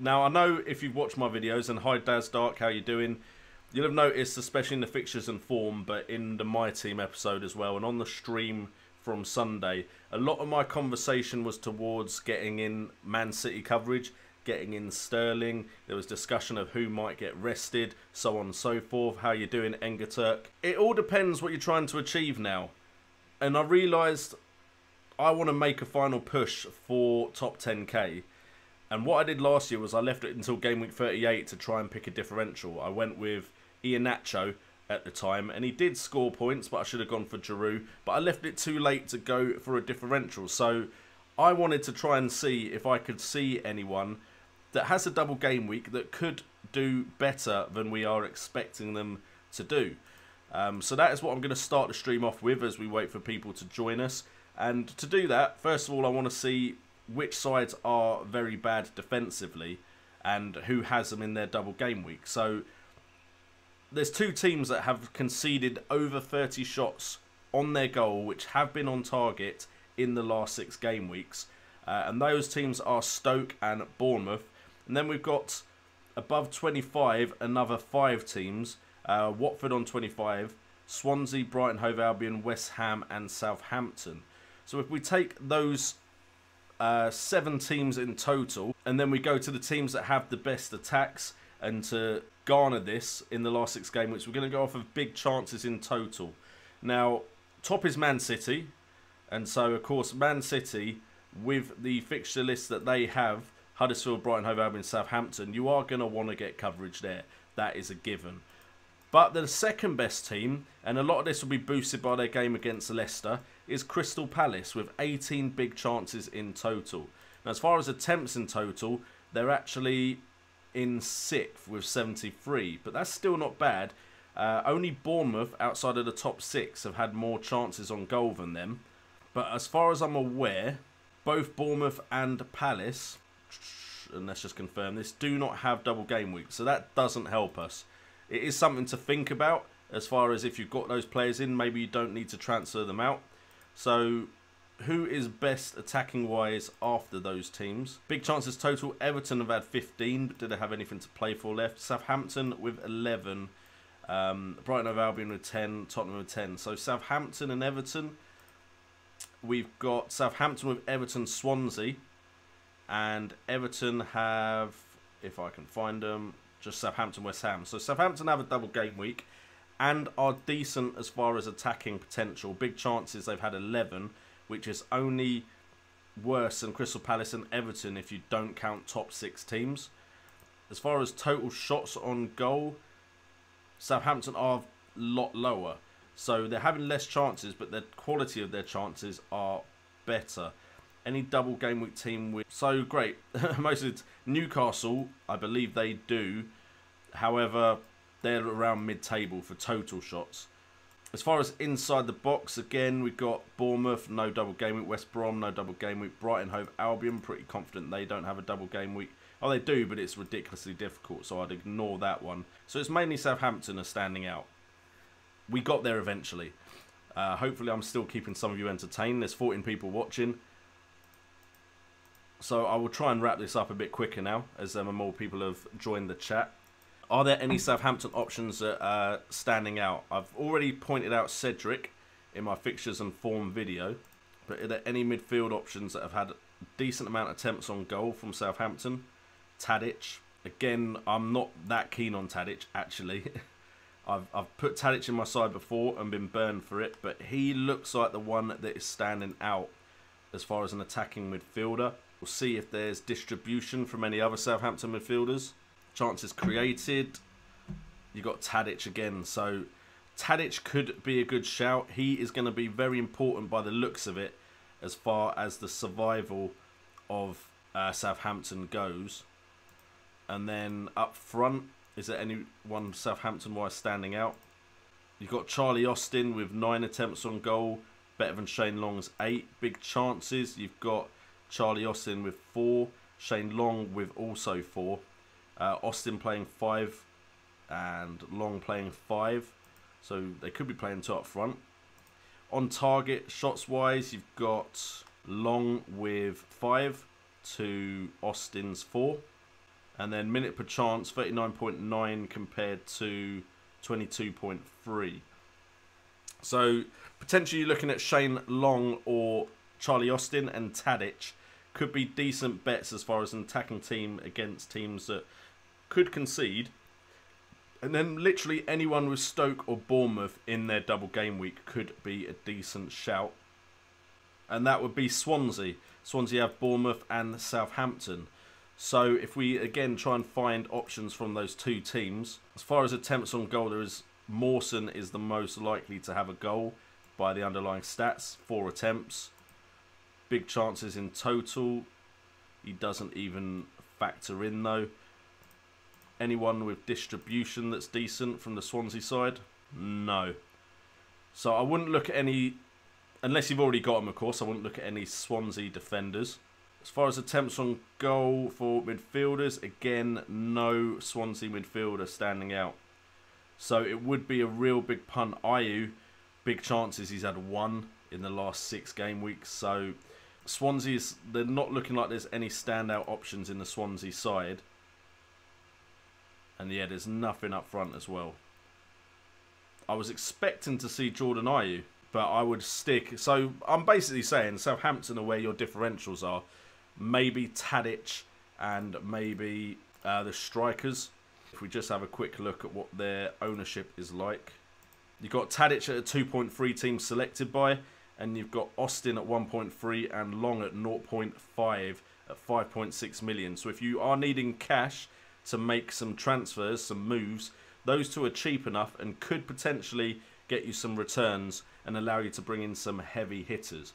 Now, I know if you've watched my videos, and hi Daz Dark, how you doing? You'll have noticed, especially in the fixtures and form, but in the My Team episode as well, and on the stream from Sunday, a lot of my conversation was towards getting in Man City coverage, getting in Sterling. There was discussion of who might get rested, so on and so forth. How you doing, Engaturk? It all depends what you're trying to achieve now. And I realised I want to make a final push for top 10k. And what I did last year was I left it until game week 38 to try and pick a differential. I went with Iheanacho at the time, and he did score points, but I should have gone for Giroud. But I left it too late to go for a differential. So I wanted to try and see if I could see anyone that has a double game week that could do better than we are expecting them to do. So that is what I'm going to start the stream off with as we wait for people to join us. And to do that, first of all, I want to see which sides are very bad defensively and who has them in their double game week. So there's two teams that have conceded over 30 shots on their goal, which have been on target in the last 6 game weeks. And those teams are Stoke and Bournemouth. And then we've got above 25, another 5 teams. Watford on 25, Swansea, Brighton, Hove Albion, West Ham and Southampton. So if we take those 7 teams in total, and then we go to the teams that have the best attacks, and to garner this in the last 6 game weeks, we're going to go off of big chances in total. Now, top is Man City, and so of course Man City, with the fixture list that they have, Huddersfield, Brighton, Hove Albion, Southampton, you are going to want to get coverage there. That is a given. But the second best team, and a lot of this will be boosted by their game against Leicester, is Crystal Palace with 18 big chances in total. Now, as far as attempts in total, they're actually in 6th with 73, but that's still not bad. Only Bournemouth, outside of the top 6, have had more chances on goal than them. But as far as I'm aware, both Bournemouth and Palace, and let's just confirm this, do not have double game week, so that doesn't help us. It is something to think about as far as if you've got those players in, maybe you don't need to transfer them out. So who is best attacking wise after those teams? Big chances total, Everton have had 15, but do they have anything to play for left? Southampton with 11, Brighton of Albion with 10, Tottenham with 10. So Southampton and Everton, we've got Southampton with Everton, Swansea, and Everton have, if I can find them, just Southampton, West Ham. So Southampton have a double game week and are decent as far as attacking potential. Big chances, they've had 11, which is only worse than Crystal Palace and Everton if you don't count top 6 teams. As far as total shots on goal, Southampton are a lot lower. So they're having less chances, but the quality of their chances are better. Any double game week team with... So great. Most of it's Newcastle, I believe they do. However, they're around mid-table for total shots. As far as inside the box, again, we've got Bournemouth, no double game week. West Brom, no double game week. Brighton, Hove Albion, pretty confident they don't have a double game week. Oh, they do, but it's ridiculously difficult, so I'd ignore that one. So it's mainly Southampton are standing out. We got there eventually. Hopefully I'm still keeping some of you entertained. There's 14 people watching. So I will try and wrap this up a bit quicker now, as more people have joined the chat. Are there any Southampton options that are standing out? I've already pointed out Cedric in my fixtures and form video. But are there any midfield options that have had a decent amount of attempts on goal from Southampton? Tadic. Again, I'm not that keen on Tadic, actually. I've put Tadic in my side before and been burned for it. But he looks like the one that is standing out as far as an attacking midfielder. We'll see if there's distribution from any other Southampton midfielders. Chances created. You got Tadic again. So Tadic could be a good shout. He is going to be very important by the looks of it as far as the survival of Southampton goes. And then up front, is there anyone Southampton-wise standing out? You've got Charlie Austin with 9 attempts on goal. Better than Shane Long's 8. Big chances. You've got Charlie Austin with 4, Shane Long with also 4, Austin playing 5 and Long playing 5, so they could be playing 2 up front. On target, shots wise, you've got Long with 5 to Austin's 4, And then minute per chance, 39.9 compared to 22.3. So potentially looking at Shane Long or Charlie Austin and Tadic could be decent bets as far as an attacking team against teams that could concede. And then literally anyone with Stoke or Bournemouth in their double game week could be a decent shout. And that would be Swansea. Swansea have Bournemouth and Southampton. So if we again try and find options from those two teams, as far as attempts on goal, there is Mawson is the most likely to have a goal by the underlying stats, 4 attempts. Big chances in total. He doesn't even factor in though. Anyone with distribution that's decent from the Swansea side? No. So I wouldn't look at any, unless you've already got them of course, I wouldn't look at any Swansea defenders. As far as attempts on goal for midfielders, again, no Swansea midfielder standing out. So it would be a real big punt. Ayew, big chances, he's had 1 in the last 6 game weeks. So Swansea's, they're not looking like there's any standout options in the Swansea side. And yeah, there's nothing up front as well. I was expecting to see Jordan Ayew, but I would stick. So I'm basically saying Southampton are where your differentials are. Maybe Tadic and maybe the strikers. If we just have a quick look at what their ownership is like. You've got Tadic at a 2.3 team selected by. And you've got Austin at 1.3 and Long at 0.5 at 5.6 million. So if you are needing cash to make some transfers, some moves, those two are cheap enough and could potentially get you some returns and allow you to bring in some heavy hitters.